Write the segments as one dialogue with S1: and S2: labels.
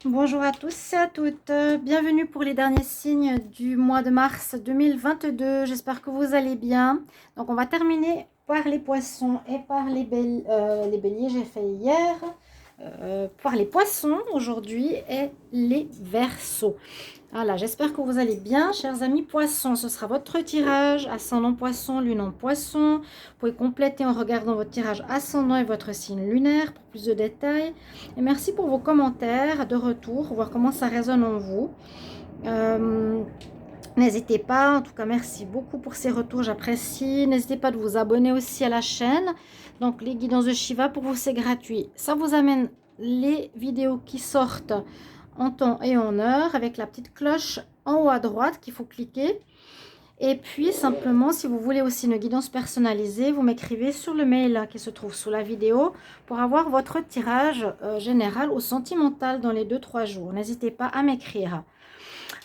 S1: Bonjour à tous et à toutes, bienvenue pour les derniers signes du mois de mars 2022, j'espère que vous allez bien. Donc on va terminer par les poissons et par les béliers, j'ai fait hier, par les poissons aujourd'hui et les verseaux. Voilà, j'espère que vous allez bien, chers amis poissons. Ce sera votre tirage ascendant poisson, lune en poisson. Vous pouvez compléter en regardant votre tirage ascendant et votre signe lunaire pour plus de détails. Et merci pour vos commentaires de retour, voir comment ça résonne en vous. N'hésitez pas, en tout cas merci beaucoup pour ces retours, j'apprécie. N'hésitez pas de vous abonner aussi à la chaîne. Donc les guidances de Shiva, pour vous c'est gratuit. Ça vous amène les vidéos qui sortent en temps et en heure avec la petite cloche en haut à droite qu'il faut cliquer. Et puis simplement, si vous voulez aussi une guidance personnalisée, vous m'écrivez sur le mail qui se trouve sous la vidéo pour avoir votre tirage général ou sentimental dans les 2-3 jours. N'hésitez pas à m'écrire.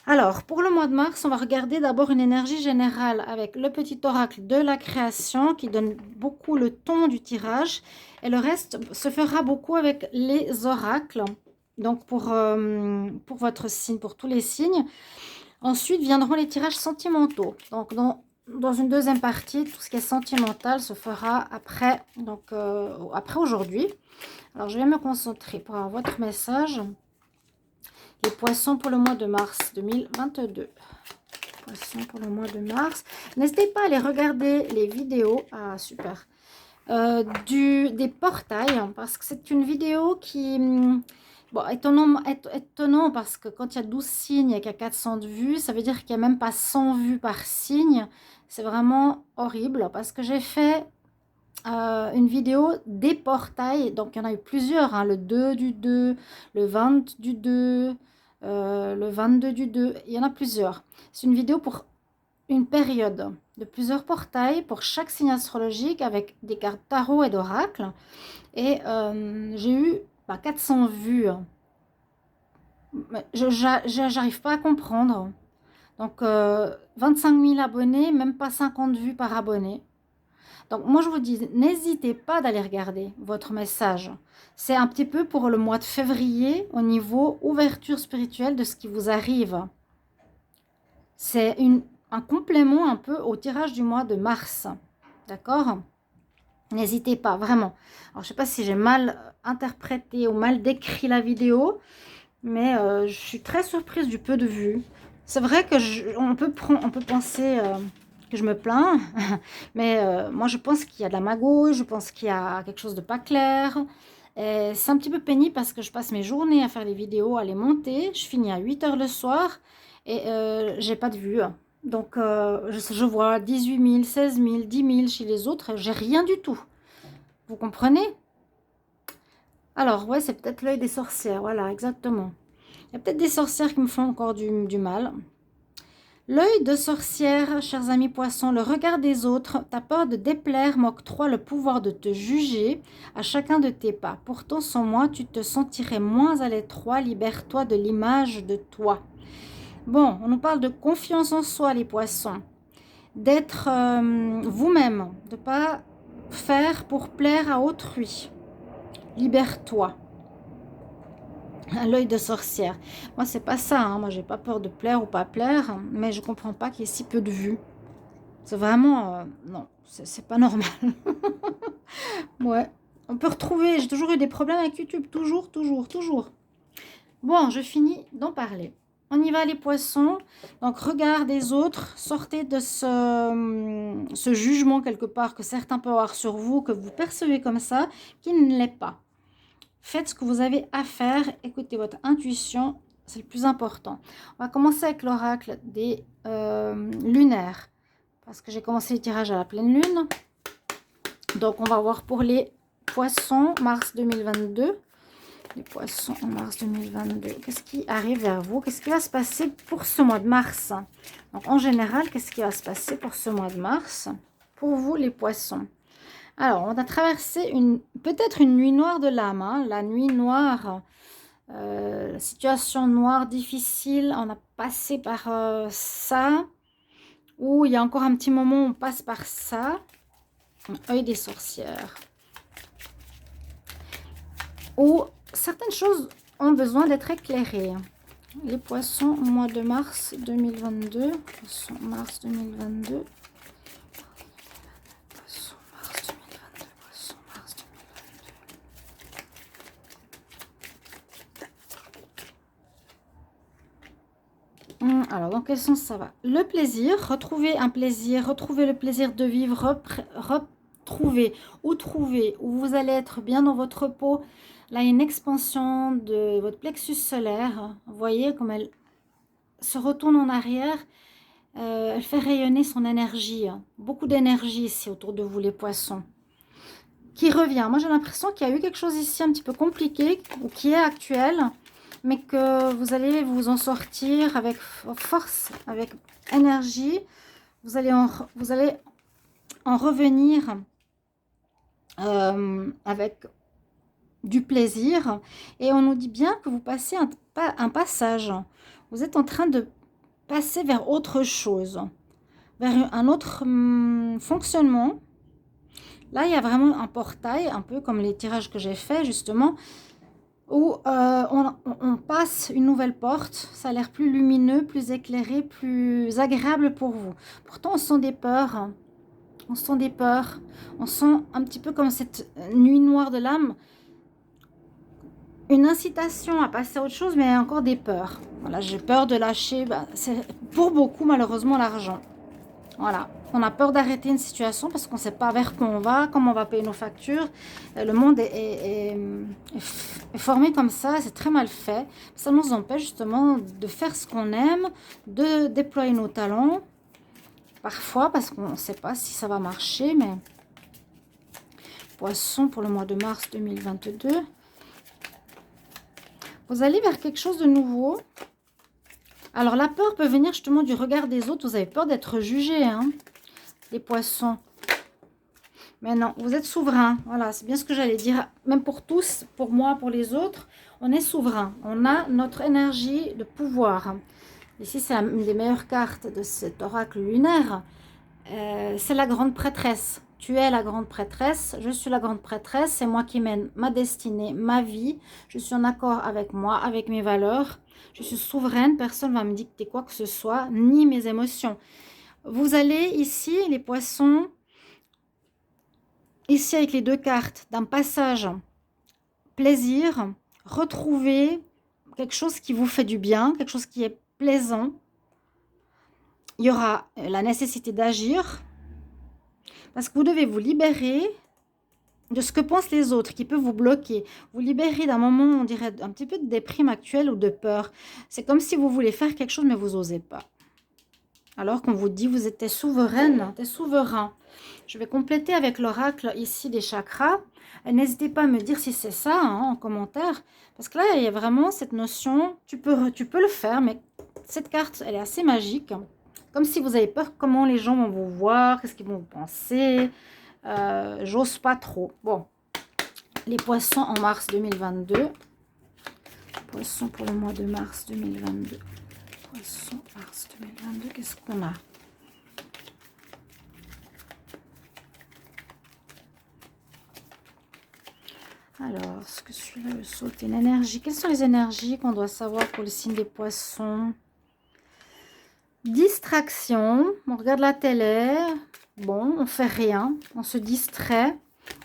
S1: Alors, pour le mois de mars, on va regarder d'abord une énergie générale avec le petit oracle de la création qui donne beaucoup le ton du tirage. Et le reste se fera beaucoup avec les oracles. Donc, pour votre signe, pour tous les signes. Ensuite viendront les tirages sentimentaux. Donc, dans une deuxième partie, tout ce qui est sentimental se fera après, après aujourd'hui. Alors, je vais me concentrer pour avoir votre message. Les poissons pour le mois de mars 2022. Poissons pour le mois de mars. N'hésitez pas à aller regarder les vidéos. Ah, super. Des portails, parce que c'est une vidéo qui... Bon, étonnant parce que quand il y a 12 signes et qu'il y a 400 de vues, ça veut dire qu'il n'y a même pas 100 vues par signe. C'est vraiment horrible parce que j'ai fait une vidéo des portails. Donc, il y en a eu plusieurs, hein, le 2 du 2, le 20 du 2, le 22 du 2. Il y en a plusieurs. C'est une vidéo pour une période de plusieurs portails pour chaque signe astrologique avec des cartes tarot et d'oracle. Et j'ai eu 400 vues. J'arrive pas à comprendre. Donc, 25 000 abonnés, même pas 50 vues par abonné. Donc, moi, je vous dis, n'hésitez pas d'aller regarder votre message. C'est un petit peu pour le mois de février au niveau ouverture spirituelle de ce qui vous arrive. C'est un complément un peu au tirage du mois de mars. D'accord ? N'hésitez pas, vraiment. Alors, je ne sais pas si j'ai mal interprété ou mal décrit la vidéo, mais je suis très surprise du peu de vues. C'est vrai que on peut penser que je me plains, mais moi je pense qu'il y a de la magouille, je pense qu'il y a quelque chose de pas clair. C'est un petit peu pénible parce que je passe mes journées à faire les vidéos, à les monter. Je finis à 8 h le soir et j'ai pas de vues. Donc je vois 18 000, 16 000, 10 000 chez les autres, j'ai rien du tout. Vous comprenez? Alors ouais, c'est peut-être l'œil des sorcières, voilà, exactement. Il y a peut-être des sorcières qui me font encore du mal. L'œil de sorcière, chers amis poissons, le regard des autres, ta peur de déplaire m'octroie le pouvoir de te juger à chacun de tes pas. Pourtant, sans moi, tu te sentirais moins à l'étroit. Libère-toi de l'image de toi. Bon, on nous parle de confiance en soi, les poissons. D'être vous-même, de ne pas faire pour plaire à autrui. Libère-toi. L'œil de sorcière. Moi, c'est pas ça. Hein. Moi, j'ai pas peur de plaire ou pas plaire, mais je comprends pas qu'il y ait si peu de vues. C'est vraiment... non, c'est pas normal. Ouais. On peut retrouver... J'ai toujours eu des problèmes avec YouTube. Toujours, toujours, toujours. Bon, je finis d'en parler. On y va, les poissons. Donc, regard des autres. Sortez de ce jugement quelque part que certains peuvent avoir sur vous, que vous percevez comme ça, qui ne l'est pas. Faites ce que vous avez à faire. Écoutez votre intuition. C'est le plus important. On va commencer avec l'oracle des lunaires. Parce que j'ai commencé le tirage à la pleine lune. Donc, on va voir pour les poissons, mars 2022. Les poissons en mars 2022. Qu'est-ce qui arrive vers vous? Qu'est-ce qui va se passer pour ce mois de mars? Donc, en général, qu'est-ce qui va se passer pour ce mois de mars? Pour vous, les poissons. Alors, on a traversé peut-être une nuit noire de l'âme. Hein, la nuit noire, situation noire, difficile. On a passé par ça. Ou il y a encore un petit moment où on passe par ça. Œil des sorcières. Ou certaines choses ont besoin d'être éclairés. Les poissons, mois de mars 2022. Poissons, mars 2022. Poissons, mars 2022. Poissons, mars 2022. Alors, dans quel sens ça va? Le plaisir, retrouver un plaisir, retrouver le plaisir de vivre, retrouver ou trouver où vous allez être bien dans votre peau. Là, il y a une expansion de votre plexus solaire. Vous voyez comme elle se retourne en arrière. Elle fait rayonner son énergie. Beaucoup d'énergie ici autour de vous, les poissons. Qui revient. Moi, j'ai l'impression qu'il y a eu quelque chose ici un petit peu compliqué ou qui est actuel, mais que vous allez vous en sortir avec force, avec énergie. Vous allez en revenir avec du plaisir. Et on nous dit bien que vous passez un passage. Vous êtes en train de passer vers autre chose, vers un autre fonctionnement. Là, il y a vraiment un portail, un peu comme les tirages que j'ai fait justement, où on passe une nouvelle porte. Ça a l'air plus lumineux, plus éclairé, plus agréable pour vous. Pourtant, on sent des peurs. On sent des peurs. On sent un petit peu comme cette nuit noire de l'âme. Une incitation à passer à autre chose, mais encore des peurs. Voilà, j'ai peur de lâcher. C'est pour beaucoup, malheureusement, l'argent. Voilà, on a peur d'arrêter une situation parce qu'on ne sait pas vers quoi on va, comment on va payer nos factures. Le monde est formé comme ça, c'est très mal fait. Ça nous empêche justement de faire ce qu'on aime, de déployer nos talents. Parfois, parce qu'on ne sait pas si ça va marcher, mais... Poisson pour le mois de mars 2022. Vous allez vers quelque chose de nouveau. Alors, la peur peut venir justement du regard des autres. Vous avez peur d'être jugé, hein, les poissons. Mais non, vous êtes souverain. Voilà, c'est bien ce que j'allais dire. Même pour tous, pour moi, pour les autres, on est souverain. On a notre énergie de pouvoir. Ici, c'est une des meilleures cartes de cet oracle lunaire. C'est la grande prêtresse. Tu es la grande prêtresse, je suis la grande prêtresse. C'est moi qui mène ma destinée, ma vie. Je suis en accord avec moi, avec mes valeurs. Je suis souveraine, personne ne va me dicter quoi que ce soit, ni mes émotions. Vous allez ici, les poissons, ici avec les deux cartes, d'un passage plaisir, retrouver quelque chose qui vous fait du bien, quelque chose qui est plaisant. Il y aura la nécessité d'agir, parce que vous devez vous libérer de ce que pensent les autres, qui peut vous bloquer. Vous libérer d'un moment, on dirait, un petit peu de déprime actuelle ou de peur. C'est comme si vous voulez faire quelque chose, mais vous n'osez pas. Alors qu'on vous dit, vous êtes souveraine, t'es souverain. Je vais compléter avec l'oracle ici des chakras. N'hésitez pas à me dire si c'est ça, hein, en commentaire. Parce que là, il y a vraiment cette notion, tu peux le faire, mais cette carte, elle est assez magique. Comme si vous avez peur comment les gens vont vous voir, qu'est-ce qu'ils vont vous penser. J'ose pas trop. Bon, les poissons en mars 2022. Poissons pour le mois de mars 2022. Poissons mars 2022, qu'est-ce qu'on a? Alors, ce que celui-là le saute, une énergie. Quelles sont les énergies qu'on doit savoir pour le signe des poissons? Distraction. On regarde la télé. Bon, on fait rien. On se distrait.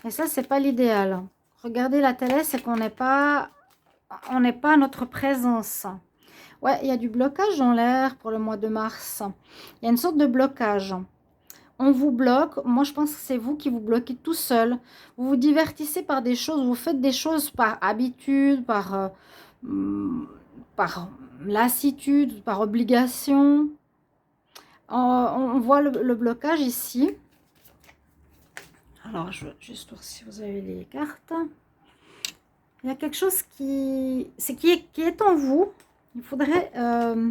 S1: Et ça, c'est pas l'idéal. Regarder la télé, c'est qu'on n'est pas à notre présence. Ouais, il y a du blocage dans l'air pour le mois de mars. Il y a une sorte de blocage. On vous bloque. Moi, je pense que c'est vous qui vous bloquez tout seul. Vous vous divertissez par des choses. Vous faites des choses par habitude, par lassitude, par obligation. On voit le blocage ici. Alors, je vais juste voir si vous avez les cartes. Il y a quelque chose qui est en vous. Il faudrait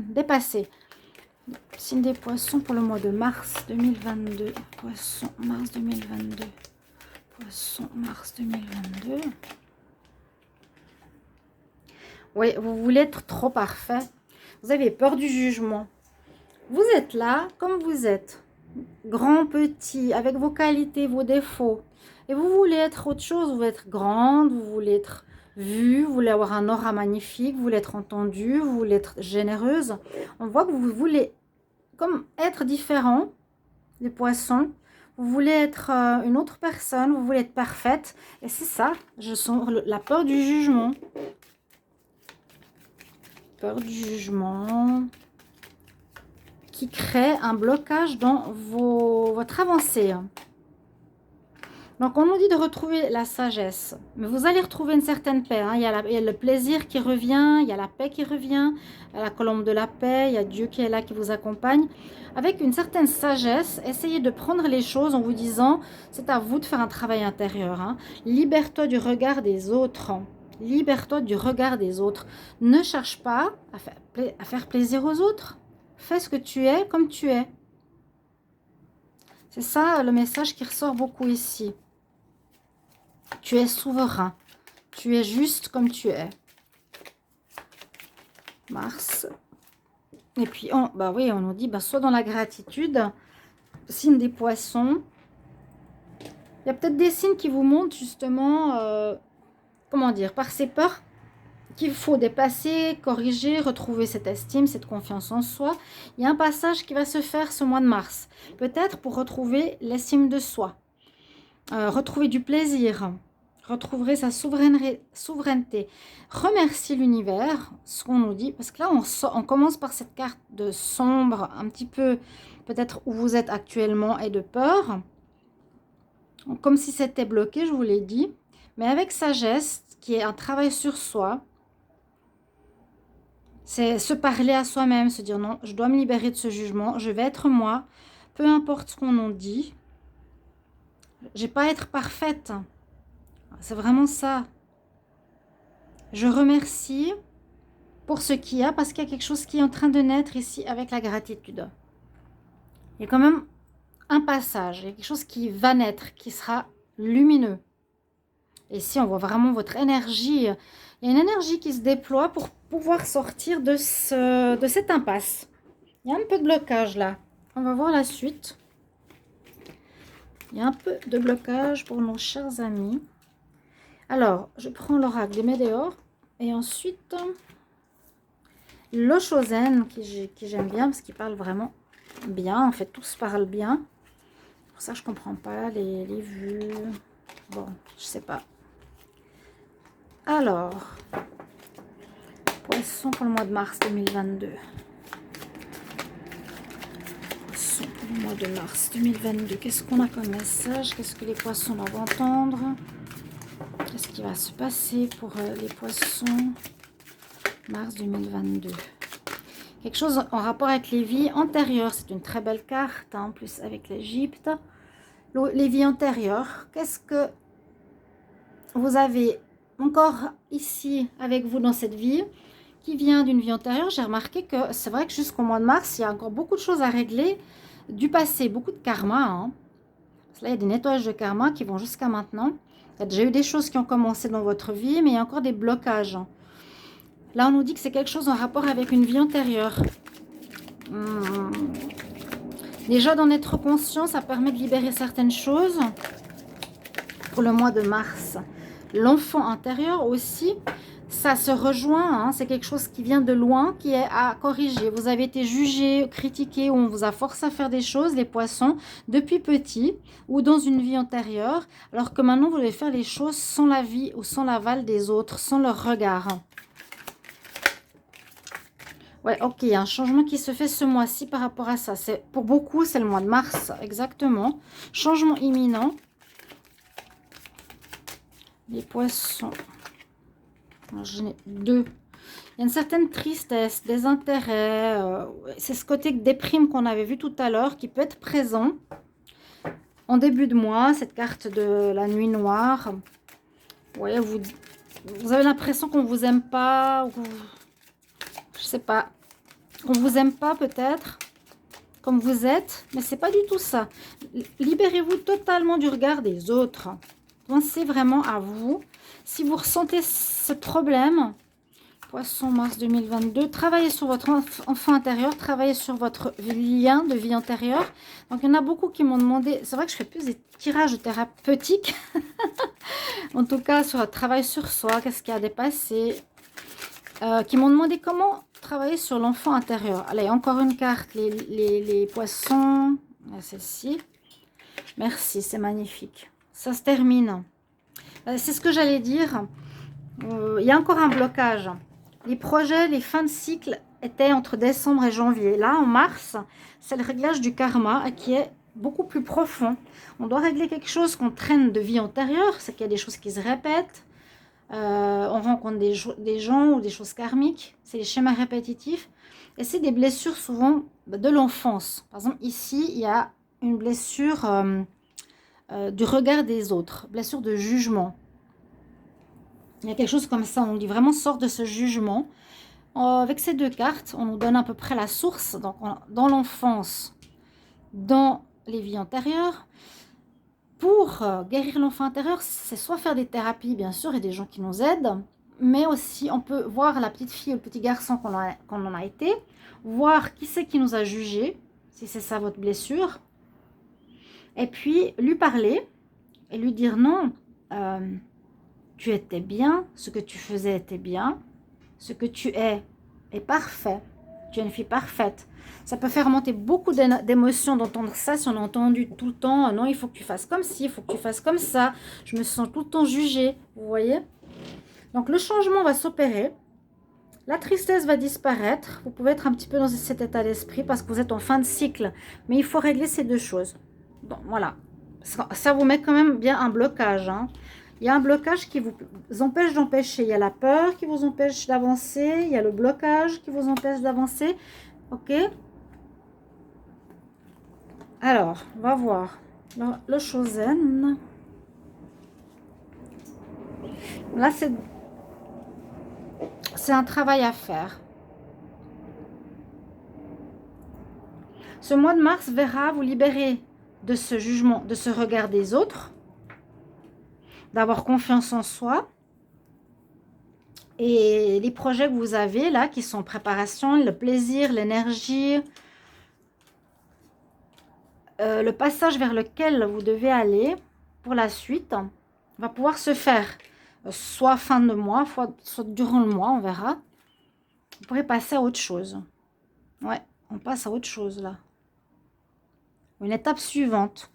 S1: dépasser. Signe des poissons pour le mois de mars 2022. Poisson, mars 2022. Poisson, mars 2022. Oui, vous voulez être trop parfait. Vous avez peur du jugement. Vous êtes là comme vous êtes. Grand, petit, avec vos qualités, vos défauts. Et vous voulez être autre chose. Vous voulez être grande, vous voulez être vue, vous voulez avoir un aura magnifique, vous voulez être entendue, vous voulez être généreuse. On voit que vous voulez comme être différent, les poissons. Vous voulez être une autre personne, vous voulez être parfaite. Et c'est ça, je sens la peur du jugement. Peur du jugement qui crée un blocage dans votre avancée. Donc, on nous dit de retrouver la sagesse. Mais vous allez retrouver une certaine paix. Hein. Il y a le plaisir qui revient, il y a la paix qui revient, il y a la colombe de la paix, il y a Dieu qui est là, qui vous accompagne. Avec une certaine sagesse, essayez de prendre les choses en vous disant, c'est à vous de faire un travail intérieur. Hein. Libère-toi du regard des autres. Libère-toi du regard des autres. Ne cherche pas à faire plaisir aux autres. Fais ce que tu es comme tu es. C'est ça le message qui ressort beaucoup ici. Tu es souverain. Tu es juste comme tu es. Mars. Et puis, oui, on nous dit, sois dans la gratitude. Signe des poissons. Il y a peut-être des signes qui vous montrent justement, comment dire, par ces peurs qu'il faut dépasser, corriger, retrouver cette estime, cette confiance en soi. Il y a un passage qui va se faire ce mois de mars. Peut-être pour retrouver l'estime de soi. Retrouver du plaisir. Retrouver sa souveraineté. Remercier l'univers, ce qu'on nous dit. Parce que là, on commence par cette carte de sombre, un petit peu, peut-être où vous êtes actuellement, et de peur. Comme si c'était bloqué, je vous l'ai dit. Mais avec sagesse, qui est un travail sur soi. C'est se parler à soi-même, se dire non, je dois me libérer de ce jugement, je vais être moi, peu importe ce qu'on en dit. J'ai pas à être parfaite. C'est vraiment ça. Je remercie pour ce qu'il y a, parce qu'il y a quelque chose qui est en train de naître ici avec la gratitude. Il y a quand même un passage, il y a quelque chose qui va naître, qui sera lumineux. Et ici, on voit vraiment votre énergie. Il y a une énergie qui se déploie pour pouvoir sortir de cette impasse. Il y a un peu de blocage là. On va voir la suite. Il y a un peu de blocage pour nos chers amis. Alors, je prends l'oracle des Médéors. Et ensuite, l'Oshozen, qui j'aime bien, parce qu'il parle vraiment bien. En fait, tous parlent bien. Pour ça, je ne comprends pas les vues. Bon, je sais pas. Alors, poisson pour le mois de mars 2022. Poisson pour le mois de mars 2022. Qu'est-ce qu'on a comme message? Qu'est-ce que les poissons doivent entendre? Qu'est-ce qui va se passer pour les poissons mars 2022? Quelque chose en rapport avec les vies antérieures. C'est une très belle carte, hein, en plus avec l'Égypte. Les vies antérieures. Qu'est-ce que vous avez encore ici avec vous dans cette vie qui vient d'une vie antérieure? J'ai remarqué que c'est vrai que jusqu'au mois de mars, il y a encore beaucoup de choses à régler du passé, beaucoup de karma. Hein. Là, il y a des nettoyages de karma qui vont jusqu'à maintenant. Il y a déjà eu des choses qui ont commencé dans votre vie, mais il y a encore des blocages. Là, on nous dit que c'est quelque chose en rapport avec une vie antérieure. Déjà, d'en être conscient, ça permet de libérer certaines choses pour le mois de mars. L'enfant intérieur aussi, ça se rejoint, hein, c'est quelque chose qui vient de loin, qui est à corriger. Vous avez été jugé, critiqué, ou on vous a forcé à faire des choses, les poissons, depuis petit, ou dans une vie antérieure, alors que maintenant vous devez faire les choses sans l'avis ou sans l'aval des autres, sans leur regard. Ouais, ok, il y a un changement qui se fait ce mois-ci par rapport à ça. Pour beaucoup, c'est le mois de mars, exactement. Changement imminent. Les poissons. J'en ai deux. Il y a une certaine tristesse, des intérêts. C'est ce côté déprime qu'on avait vu tout à l'heure qui peut être présent en début de mois. Cette carte de la nuit noire. Ouais, vous avez l'impression qu'on ne vous aime pas. Je sais pas. Qu'on ne vous aime pas peut-être. Comme vous êtes. Mais c'est pas du tout ça. Libérez-vous totalement du regard des autres. Pensez vraiment à vous. Si vous ressentez ce problème, Poisson, mars 2022. Travaillez sur votre enfant intérieur, travaillez sur votre lien de vie antérieure. Donc, il y en a beaucoup qui m'ont demandé, c'est vrai que je fais plus des tirages thérapeutiques, en tout cas sur le travail sur soi, qu'est-ce qui a dépassé, qui m'ont demandé comment travailler sur l'enfant intérieur. Allez, encore une carte, les poissons, celle-ci. Merci, c'est magnifique. Ça se termine. C'est ce que j'allais dire. Il y a encore un blocage. Les projets, les fins de cycle étaient entre décembre et janvier. Là, en mars, c'est le réglage du karma qui est beaucoup plus profond. On doit régler quelque chose qu'on traîne de vie antérieure. C'est qu'il y a des choses qui se répètent. On rencontre des gens ou des choses karmiques. C'est les schémas répétitifs. Et c'est des blessures souvent de l'enfance. Par exemple, ici, il y a une blessure du regard des autres. Blessure de jugement. Il y a quelque chose comme ça, on dit vraiment sort de ce jugement. Avec ces deux cartes, on nous donne à peu près la source. Donc, dans l'enfance, dans les vies antérieures. Pour guérir l'enfant intérieur, c'est soit faire des thérapies, bien sûr, et des gens qui nous aident, mais aussi on peut voir la petite fille ou le petit garçon qu'on en a été, voir qui c'est qui nous a jugés, si c'est ça votre blessure, et puis lui parler et lui dire non, tu étais bien, ce que tu faisais était bien, ce que tu es parfait, tu es une fille parfaite. Ça peut faire remonter beaucoup d'émotions d'entendre ça, si on a entendu tout le temps, non, il faut que tu fasses comme ci, il faut que tu fasses comme ça, je me sens tout le temps jugée, vous voyez. Donc le changement va s'opérer, la tristesse va disparaître, vous pouvez être un petit peu dans cet état d'esprit parce que vous êtes en fin de cycle, mais il faut régler ces deux choses. Bon, voilà, ça vous met quand même bien un blocage, hein. Il y a un blocage qui vous empêche d'empêcher. Il y a la peur qui vous empêche d'avancer. Il y a le blocage qui vous empêche d'avancer. Ok. Alors, on va voir. Le Chosen. Là, c'est un travail à faire. Ce mois de mars verra vous libérer de ce jugement, de ce regard des autres. D'avoir confiance en soi. Et les projets que vous avez là, qui sont en préparation, le plaisir, l'énergie, le passage vers lequel vous devez aller pour la suite, va pouvoir se faire. Soit fin de mois, soit durant le mois, on verra. Vous pourrez passer à autre chose. Ouais, on passe à autre chose là. Une étape suivante.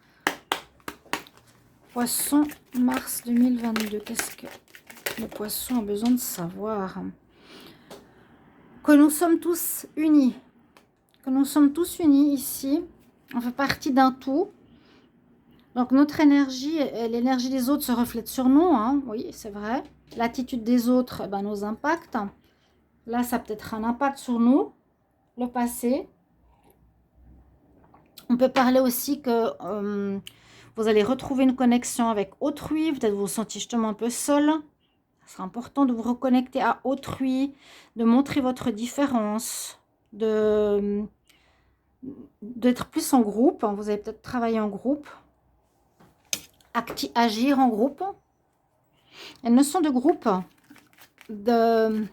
S1: Poisson, mars 2022. Qu'est-ce que le poisson a besoin de savoir? Que nous sommes tous unis. Que nous sommes tous unis ici. On fait partie d'un tout. Donc notre énergie et l'énergie des autres se reflètent sur nous. Hein. Oui, c'est vrai. L'attitude des autres nous impacte. Là, ça peut être un impact sur nous. Le passé. On peut parler aussi que vous allez retrouver une connexion avec autrui. Peut-être vous vous sentez justement un peu seul. Ce sera important de vous reconnecter à autrui, de montrer votre différence, d'être plus en groupe. Vous allez peut-être travailler en groupe, agir en groupe. Une notion de groupe, de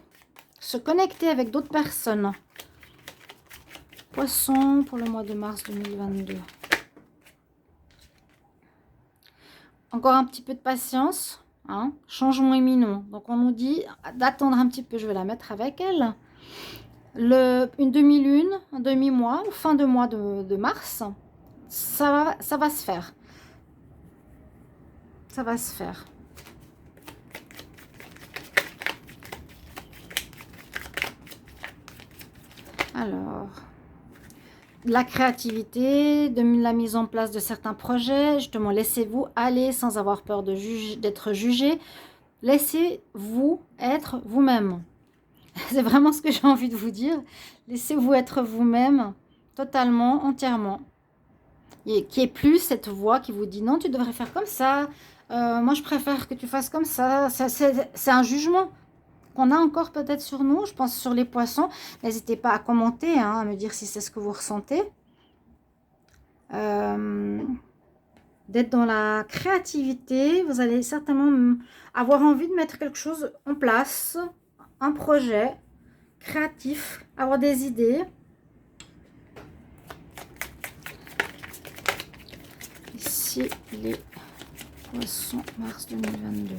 S1: se connecter avec d'autres personnes. Poisson pour le mois de mars 2022. Encore un petit peu de patience. Hein, changement imminent. Donc on nous dit d'attendre un petit peu. Je vais la mettre avec elle. Une demi-lune, un demi-mois, fin de mois de mars. Ça va se faire. Ça va se faire. Alors, la créativité, de la mise en place de certains projets. Justement, laissez-vous aller sans avoir peur d'être jugé. Laissez-vous être vous-même. C'est vraiment ce que j'ai envie de vous dire. Laissez-vous être vous-même totalement, entièrement. Et qu'il n'y ait plus cette voix qui vous dit non, tu devrais faire comme ça. Moi, je préfère que tu fasses comme ça. C'est un jugement qu'on a encore peut-être sur nous. Je pense sur les poissons. N'hésitez pas à commenter, hein, à me dire si c'est ce que vous ressentez. D'être dans la créativité. Vous allez certainement avoir envie de mettre quelque chose en place. Un projet. créatif, avoir des idées. Ici, les poissons, mars 2022.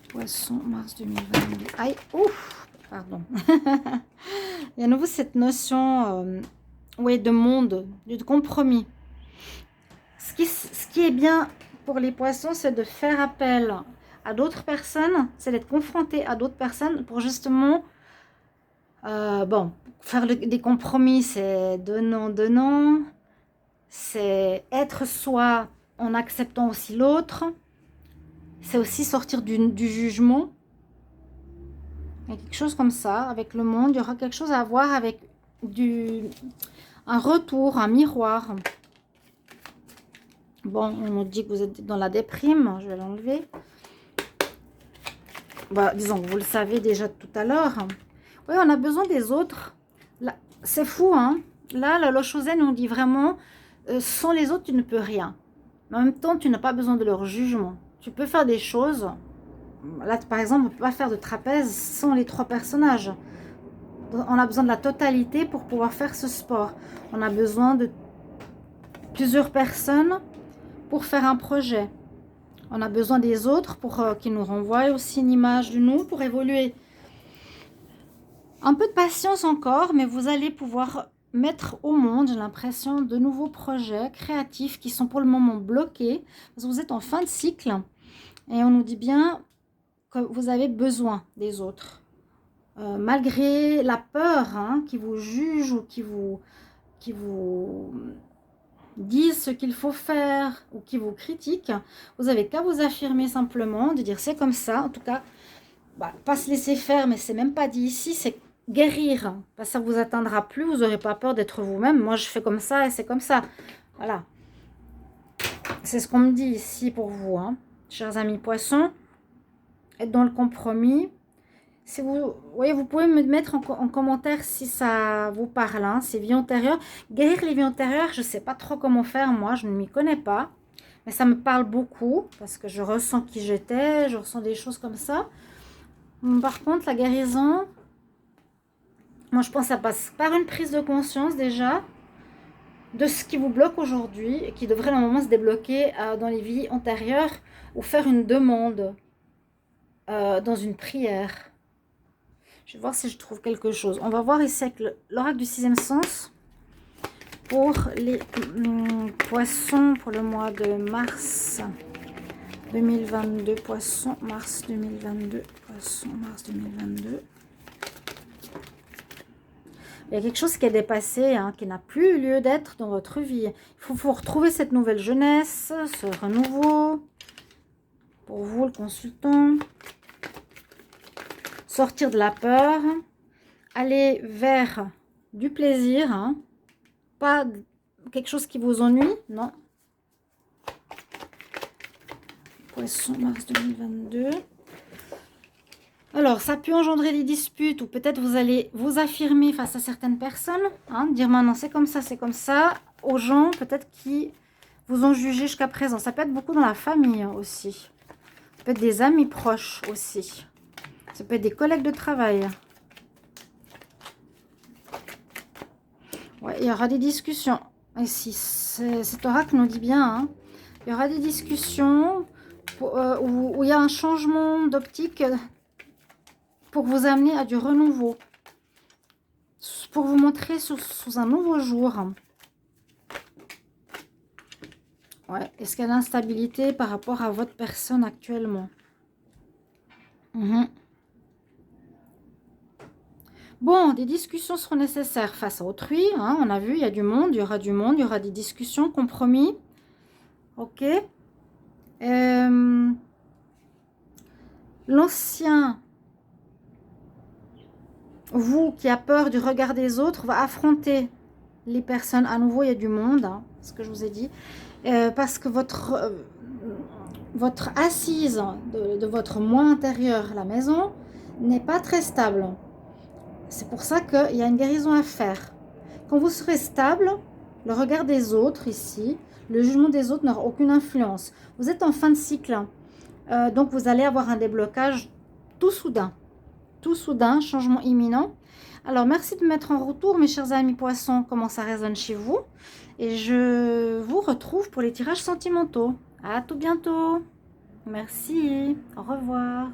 S1: Poissons, mars 2022. Aïe, ouf, pardon. Et à nouveau, cette notion oui, de monde, de compromis. Ce qui est bien pour les poissons, c'est de faire appel à d'autres personnes, c'est d'être confronté à d'autres personnes pour justement, bon, faire des compromis, c'est donnant, c'est être soi en acceptant aussi l'autre, c'est aussi sortir du jugement. Il y a quelque chose comme ça, avec le monde, il y aura quelque chose à voir avec un retour, un miroir. Bon, on nous dit que vous êtes dans la déprime, je vais l'enlever. Bah, disons que vous le savez déjà tout à l'heure. Oui, on a besoin des autres. C'est fou, hein. Là, la Lochozen nous dit vraiment, sans les autres, tu ne peux rien. Mais en même temps, tu n'as pas besoin de leur jugement. Tu peux faire des choses. Là, par exemple, on ne peut pas faire de trapèze sans les 3 personnages. On a besoin de la totalité pour pouvoir faire ce sport. On a besoin de plusieurs personnes pour faire un projet. On a besoin des autres pour qu'ils nous renvoient aussi une image de nous pour évoluer. Un peu de patience encore, mais vous allez pouvoir mettre au monde, j'ai l'impression, de nouveaux projets créatifs qui sont pour le moment bloqués. Parce que vous êtes en fin de cycle et on nous dit bien que vous avez besoin des autres. Malgré la peur hein, qui vous juge ou qui vous disent ce qu'il faut faire ou qui vous critiquent, vous n'avez qu'à vous affirmer simplement, de dire c'est comme ça, en tout cas, bah, pas se laisser faire, mais c'est même pas dit ici, c'est guérir, parce que ça vous atteindra plus, vous n'aurez pas peur d'être vous-même, moi je fais comme ça et c'est comme ça, voilà. C'est ce qu'on me dit ici pour vous, hein, chers amis poissons, être dans le compromis. Si vous voyez, vous pouvez me mettre en commentaire si ça vous parle, hein, ces vies antérieures. Guérir les vies antérieures, je ne sais pas trop comment faire, moi, je ne m'y connais pas. Mais ça me parle beaucoup, parce que je ressens qui j'étais, je ressens des choses comme ça. Par contre, la guérison, moi, je pense que ça passe par une prise de conscience, déjà, de ce qui vous bloque aujourd'hui, et qui devrait normalement se débloquer dans les vies antérieures, ou faire une demande dans une prière. Je vais voir si je trouve quelque chose. On va voir ici avec l'oracle du 6e sens pour les poissons pour le mois de mars 2022. Poissons, mars 2022. Poissons, mars 2022. Il y a quelque chose qui est dépassé, hein, qui n'a plus lieu d'être dans votre vie. Il faut retrouver cette nouvelle jeunesse, ce renouveau. Pour vous, le consultant. Sortir de la peur, aller vers du plaisir, hein, pas quelque chose qui vous ennuie, non. Poisson, mars 2022. Alors, ça peut engendrer des disputes ou peut-être vous allez vous affirmer face à certaines personnes, hein, dire maintenant c'est comme ça, aux gens peut-être qui vous ont jugé jusqu'à présent. Ça peut être beaucoup dans la famille aussi. Ça peut être des amis proches aussi. Ça peut être des collègues de travail. Ouais, il y aura des discussions. Ici, cet oracle nous dit bien. Hein, il y aura des discussions où il y a un changement d'optique pour vous amener à du renouveau. Pour vous montrer sous un nouveau jour. Ouais, est-ce qu'il y a l'instabilité par rapport à votre personne actuellement? Bon, des discussions seront nécessaires face à autrui. Hein, on a vu, il y a du monde, il y aura du monde, il y aura des discussions, compromis. Ok. L'ancien, vous qui a peur du regard des autres, va affronter les personnes. À nouveau, il y a du monde, hein, ce que je vous ai dit. Parce que votre assise de votre moi intérieur, la maison, n'est pas très stable. C'est pour ça qu'il y a une guérison à faire. Quand vous serez stable, le regard des autres ici, le jugement des autres n'aura aucune influence. Vous êtes en fin de cycle, donc vous allez avoir un déblocage tout soudain. tout soudain, changement imminent. Alors, merci de me mettre en retour, mes chers amis poissons, comment ça résonne chez vous. Et je vous retrouve pour les tirages sentimentaux. À tout bientôt. Merci. Au revoir.